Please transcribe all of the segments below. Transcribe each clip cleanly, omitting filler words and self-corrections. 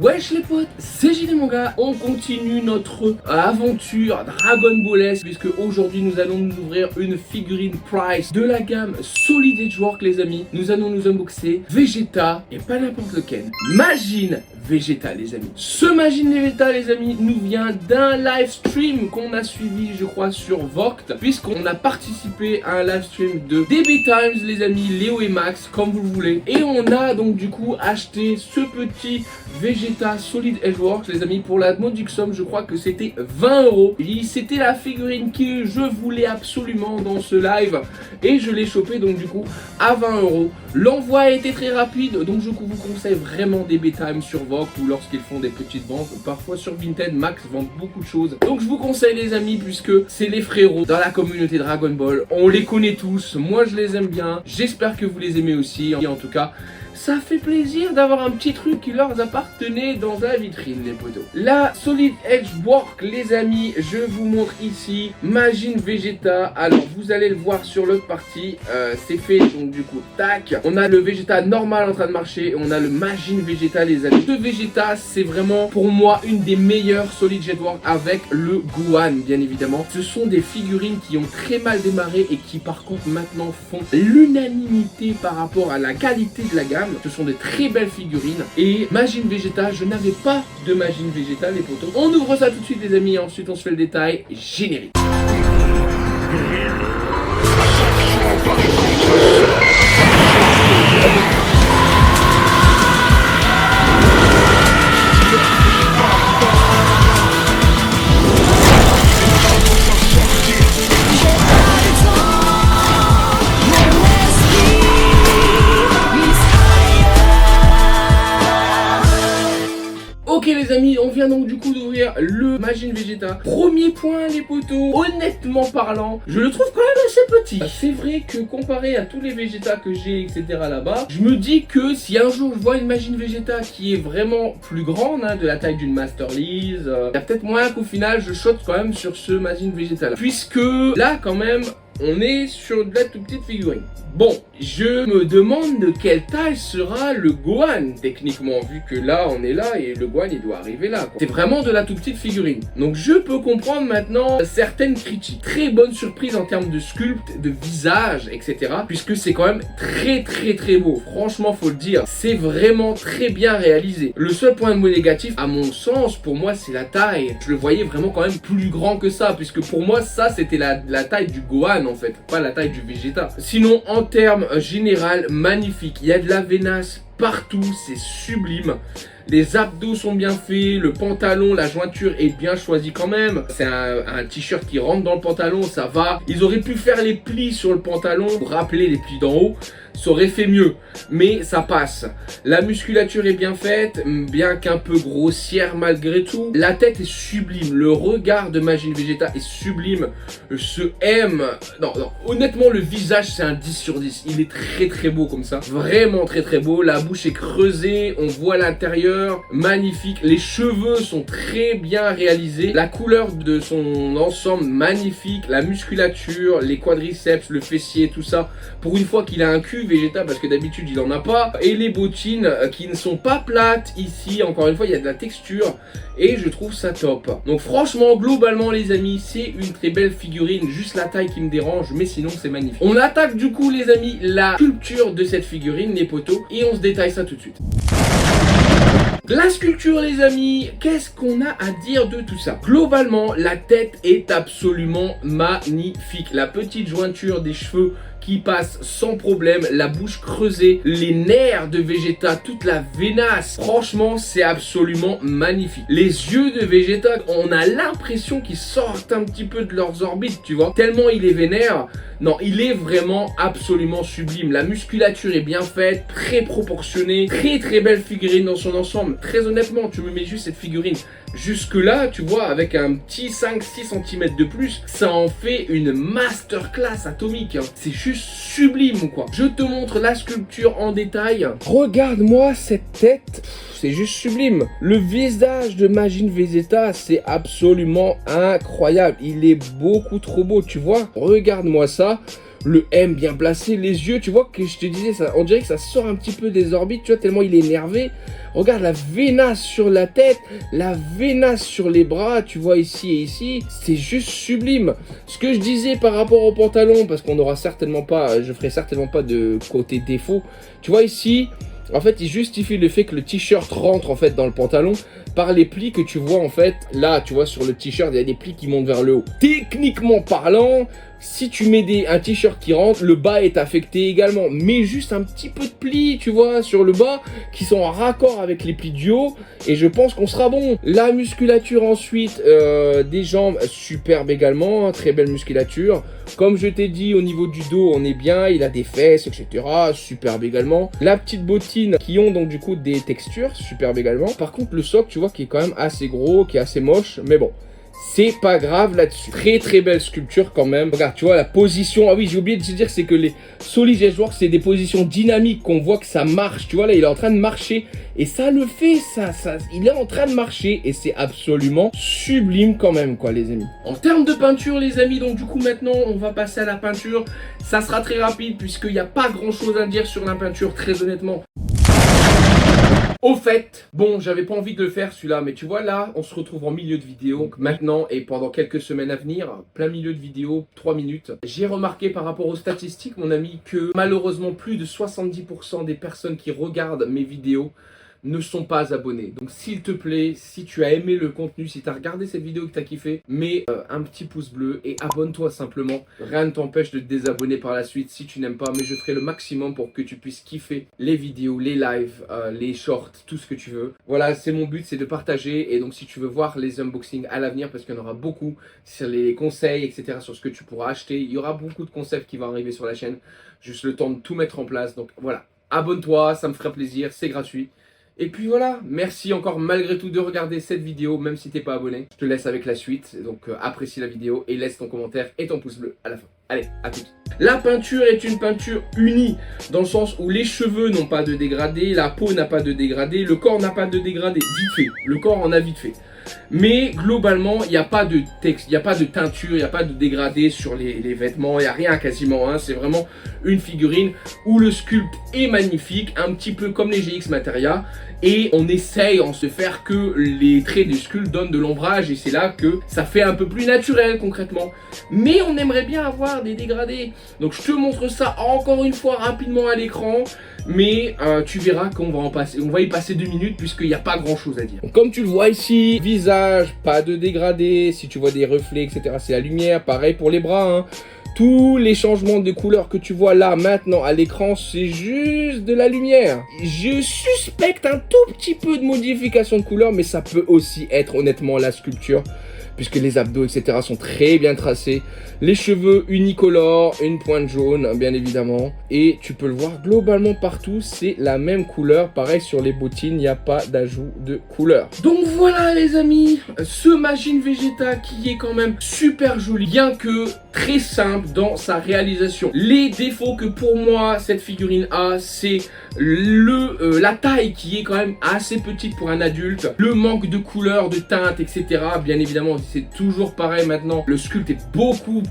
Wesh les potes, c'est JD mon gars, on continue notre aventure Dragon Ball, puisque aujourd'hui nous allons nous ouvrir une figurine Price de la gamme Solid Edgeworks les amis. Nous allons nous unboxer Vegeta et pas n'importe lequel, Majin Vegeta les amis. Ce Majin Vegeta les amis nous vient d'un live stream qu'on a suivi je crois sur Voct, puisqu'on a participé à un live stream de DB Times les amis, Léo et Max comme vous voulez. Et on a donc du coup acheté ce petit Vegeta Solid Edgeworks les amis pour la modique somme, je crois que c'était 20 €. C'était la figurine que je voulais absolument dans ce live et je l'ai chopé donc du coup à 20 €. L'envoi a été très rapide, donc je vous conseille vraiment DB Times sur Vogt ou lorsqu'ils font des petites ventes, parfois sur Vinted. Max vend beaucoup de choses, donc je vous conseille les amis, puisque c'est les frérots dans la communauté Dragon Ball, on les connaît tous, moi je les aime bien, j'espère que vous les aimez aussi, et en tout cas ça fait plaisir d'avoir un petit truc qui leur appartenait dans la vitrine les potos. La Solid Edgeworks les amis, je vous montre ici Majin Vegeta. Alors vous allez le voir sur l'autre partie, c'est fait donc du coup tac. On a le Vegeta normal en train de marcher et on a le Majin Vegeta les amis. Ce Vegeta c'est vraiment pour moi une des meilleures Solid Edgeworks avec le Gohan bien évidemment. Ce sont des figurines qui ont très mal démarré et qui par contre maintenant font l'unanimité par rapport à la qualité de la gamme. Ce sont des très belles figurines. Et Majin Vegeta, je n'avais pas de Majin Vegeta les potos. On ouvre ça tout de suite les amis et ensuite on se fait le détail. Générique. Ok les amis, on vient donc du coup d'ouvrir le Majin Vegeta. Premier point les potos, honnêtement parlant, je le trouve quand même assez petit. C'est vrai que comparé à tous les Vegeta que j'ai etc là-bas, je me dis que si un jour je vois une Majin Vegeta qui est vraiment plus grande, hein, de la taille d'une Master Lease, il y a peut-être moyen qu'au final je shot quand même sur ce Majin Vegeta là. Puisque là quand même, on est sur de la toute petite figurine. Bon, je me demande de quelle taille sera le Gohan, techniquement, vu que là, on est là et le Gohan, il doit arriver là. C'est vraiment de la toute petite figurine. Donc, je peux comprendre maintenant certaines critiques. Très bonne surprise en termes de sculpte, de visage, etc. Puisque c'est quand même très beau. Franchement, faut le dire, c'est vraiment très bien réalisé. Le seul point de mot négatif, à mon sens, pour moi, c'est la taille. Je le voyais vraiment quand même plus grand que ça, puisque pour moi, ça, c'était la taille du Gohan, en fait, pas la taille du Vegeta. Sinon, en termes général, magnifique. Il y a de la veinasse partout, c'est sublime. Les abdos sont bien faits, le pantalon, la jointure est bien choisie quand même. C'est un t-shirt qui rentre dans le pantalon, ça va. Ils auraient pu faire les plis sur le pantalon pour rappeler les plis d'en haut. Ça aurait fait mieux, mais ça passe. La musculature est bien faite, bien qu'un peu grossière malgré tout. La tête est sublime, le regard de Majin Vegeta est sublime. Ce M, non, honnêtement le visage c'est un 10 sur 10. Il est très beau comme ça, vraiment très beau. La bouche est creusée, on voit l'intérieur, magnifique. Les cheveux sont très bien réalisés. La couleur de son ensemble magnifique. La musculature, les quadriceps, le fessier, tout ça. Pour une fois qu'il a un cul Vegeta, parce que d'habitude il en a pas, et les bottines qui ne sont pas plates ici, encore une fois il y a de la texture et je trouve ça top. Donc franchement globalement les amis c'est une très belle figurine, juste la taille qui me dérange, mais sinon c'est magnifique. On attaque du coup les amis la sculpture de cette figurine les potos et on se détaille ça tout de suite. La sculpture les amis, qu'est-ce qu'on a à dire de tout ça? Globalement la tête est absolument magnifique, la petite jointure des cheveux qui passe sans problème, la bouche creusée, les nerfs de Vegeta, toute la veinasse. Franchement, c'est absolument magnifique. Les yeux de Vegeta, on a l'impression qu'ils sortent un petit peu de leurs orbites, tu vois. Tellement il est vénère. Non, il est vraiment absolument sublime. La musculature est bien faite, très proportionnée, très belle figurine dans son ensemble. Très honnêtement, tu me mets juste cette figurine jusque là, tu vois, avec un petit 5-6 cm de plus, ça en fait une masterclass atomique, hein. C'est juste sublime quoi. Je te montre la sculpture en détail. Regarde-moi cette tête, c'est juste sublime. Le visage de Majin Vegeta, c'est absolument incroyable. Il est beaucoup trop beau, tu vois. Regarde-moi ça. Le M bien placé, les yeux, tu vois que je te disais, ça, on dirait que ça sort un petit peu des orbites, tu vois, tellement il est énervé. Regarde la vénasse sur la tête, la vénasse sur les bras, tu vois ici et ici, c'est juste sublime. Ce que je disais par rapport au pantalon, parce qu'on n'aura certainement pas, je ferai certainement pas de côté défaut, tu vois ici, en fait, il justifie le fait que le t-shirt rentre en fait dans le pantalon par les plis que tu vois en fait. Là, tu vois sur le t-shirt, il y a des plis qui montent vers le haut. Techniquement parlant, si tu mets un t-shirt qui rentre, le bas est affecté également. Mais juste un petit peu de plis, tu vois, sur le bas, qui sont en raccord avec les plis du haut. Et je pense qu'on sera bon. La musculature ensuite, des jambes, superbe également. Très belle musculature. Comme je t'ai dit, au niveau du dos, on est bien. Il a des fesses, etc. Superbe également. La petite bottine qui ont donc du coup des textures, superbe également. Par contre, le socle, tu vois, qui est quand même assez gros, qui est assez moche. Mais bon. C'est pas grave là-dessus. Très très belle sculpture quand même. Regarde, tu vois la position. Ah oui, j'ai oublié de te dire, c'est que les Solid Edgeworks, c'est des positions dynamiques qu'on voit que ça marche. Tu vois là, il est en train de marcher. Et ça le fait, ça. Il est en train de marcher. Et c'est absolument sublime quand même, quoi, les amis. En termes de peinture, les amis, donc du coup, maintenant, on va passer à la peinture. Ça sera très rapide, puisqu'il n'y a pas grand-chose à dire sur la peinture, très honnêtement. Au fait, bon, j'avais pas envie de le faire celui-là, mais tu vois là, on se retrouve en milieu de vidéo. Donc maintenant et pendant quelques semaines à venir, plein milieu de vidéo, 3 minutes. J'ai remarqué par rapport aux statistiques, mon ami, que malheureusement plus de 70% des personnes qui regardent mes vidéos ne sont pas abonnés. Donc s'il te plaît, si tu as aimé le contenu, si tu as regardé cette vidéo et que tu as kiffé, mets un petit pouce bleu et abonne-toi simplement. Rien ne t'empêche de te désabonner par la suite si tu n'aimes pas, mais je ferai le maximum pour que tu puisses kiffer les vidéos, les lives, les shorts, tout ce que tu veux. Voilà, c'est mon but, c'est de partager. Et donc si tu veux voir les unboxings à l'avenir, parce qu'il y en aura beaucoup sur les conseils, etc., sur ce que tu pourras acheter, il y aura beaucoup de concepts qui vont arriver sur la chaîne. Juste le temps de tout mettre en place. Donc voilà, abonne-toi, ça me ferait plaisir, c'est gratuit. Et puis voilà, merci encore malgré tout de regarder cette vidéo, même si t'es pas abonné. Je te laisse avec la suite, donc apprécie la vidéo et laisse ton commentaire et ton pouce bleu à la fin. Allez, à toutes. La peinture est une peinture unie, dans le sens où les cheveux n'ont pas de dégradé, la peau n'a pas de dégradé, le corps n'a pas de dégradé, vite fait, le corps en a vite fait. Mais globalement, il n'y a pas de texte, il n'y a pas de teinture, il n'y a pas de dégradé sur les vêtements, il n'y a rien quasiment. Hein. C'est vraiment une figurine où le sculpte est magnifique, un petit peu comme les GX Materia. Et on essaye en se faire que les traits du sculpte donnent de l'ombrage et c'est là que ça fait un peu plus naturel concrètement. Mais on aimerait bien avoir des dégradés. Donc je te montre ça encore une fois rapidement à l'écran. Mais tu verras qu'on va y passer 2 minutes puisqu'il n'y a pas grand chose à dire. Donc, comme tu le vois ici, visage, pas de dégradé. Si tu vois des reflets, etc., c'est la lumière. Pareil pour les bras, hein. Tous les changements de couleur que tu vois là maintenant à l'écran, c'est juste de la lumière. Je suspecte un tout petit peu de modification de couleur, mais ça peut aussi être honnêtement la sculpture, puisque les abdos, etc. sont très bien tracés. Les cheveux unicolores, une pointe jaune, bien évidemment. Et tu peux le voir globalement partout, c'est la même couleur. Pareil sur les bottines, il n'y a pas d'ajout de couleur. Donc voilà les amis, ce Majin Vegeta qui est quand même super joli, bien que très simple dans sa réalisation. Les défauts que pour moi cette figurine a, c'est la taille qui est quand même assez petite pour un adulte, le manque de couleur, de teinte, etc. Bien évidemment, c'est toujours pareil maintenant. Le sculpte est beaucoup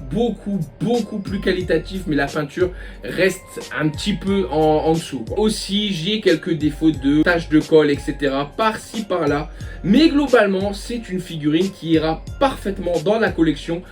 plus qualitatif, mais la peinture reste un petit peu en dessous. Aussi, j'ai quelques défauts de taches de colle, etc. par-ci, par-là. Mais globalement, c'est une figurine qui ira parfaitement dans la collection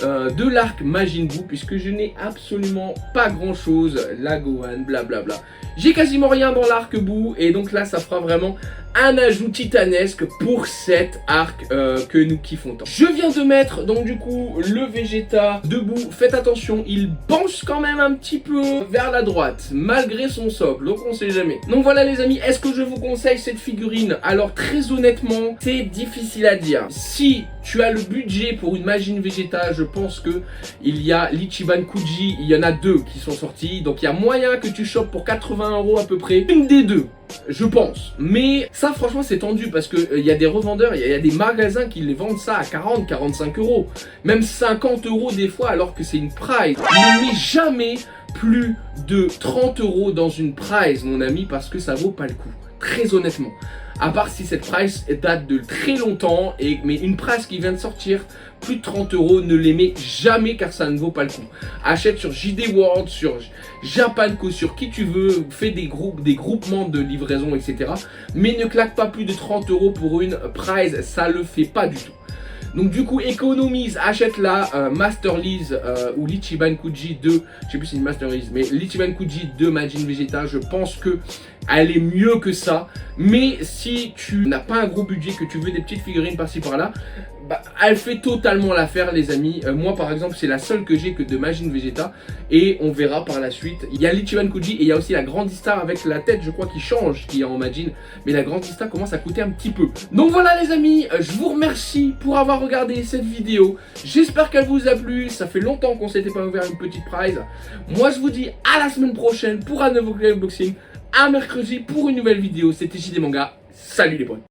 de l'arc Majin Buu, puisque je n'ai absolument pas grand chose, la Gohan, blablabla. J'ai quasiment rien dans l'arc Buu, et donc là ça fera vraiment un ajout titanesque pour cet arc que nous kiffons tant. Je viens de mettre donc du coup le Vegeta debout. Faites attention, il penche quand même un petit peu vers la droite malgré son socle, donc on sait jamais. Donc voilà les amis, est-ce que je vous conseille cette figurine? Alors très honnêtement, c'est difficile à dire. Si tu as le budget pour une Majin Vegeta, je pense que il y a l'Ichiban Kuji, il y en a 2 qui sont sortis, donc il y a moyen que tu chopes pour 80 € à peu près une des 2. Je pense, mais ça franchement c'est tendu parce que il y a des revendeurs, il y a des magasins qui les vendent ça à 40-45 €, même 50 € des fois, alors que c'est une prize. Ne mets jamais plus de 30 € dans une prize mon ami, parce que ça vaut pas le coup, très honnêtement. À part si cette price date de très longtemps, mais une price qui vient de sortir, plus de 30 euros, ne les mets jamais car ça ne vaut pas le coup. Achète sur JD World, sur Japanco, sur qui tu veux, fais des groupements de livraison, etc. Mais ne claque pas plus de 30 euros pour une price, ça le fait pas du tout. Donc du coup économise, achète la Master Lease ou l'Ichiban Kuji 2, je sais plus si c'est une Master Lease, mais l'Ichiban Kuji 2 Majin Vegeta, je pense que elle est mieux que ça. Mais si tu n'as pas un gros budget, que tu veux des petites figurines par-ci par-là, bah, elle fait totalement l'affaire les amis. Moi par exemple c'est la seule que j'ai que de Majin Vegeta. Et on verra par la suite. Il y a l'Ichiban Kuji et il y a aussi la Grandista avec la tête je crois qui change, qui est en Majin. Mais la Grandista commence à coûter un petit peu. Donc voilà les amis, je vous remercie pour avoir regardé cette vidéo. J'espère qu'elle vous a plu. Ça fait longtemps qu'on s'était pas ouvert une petite prize. Moi je vous dis à la semaine prochaine pour un nouveau unboxing. À mercredi pour une nouvelle vidéo. C'était JD Manga. Salut les potes.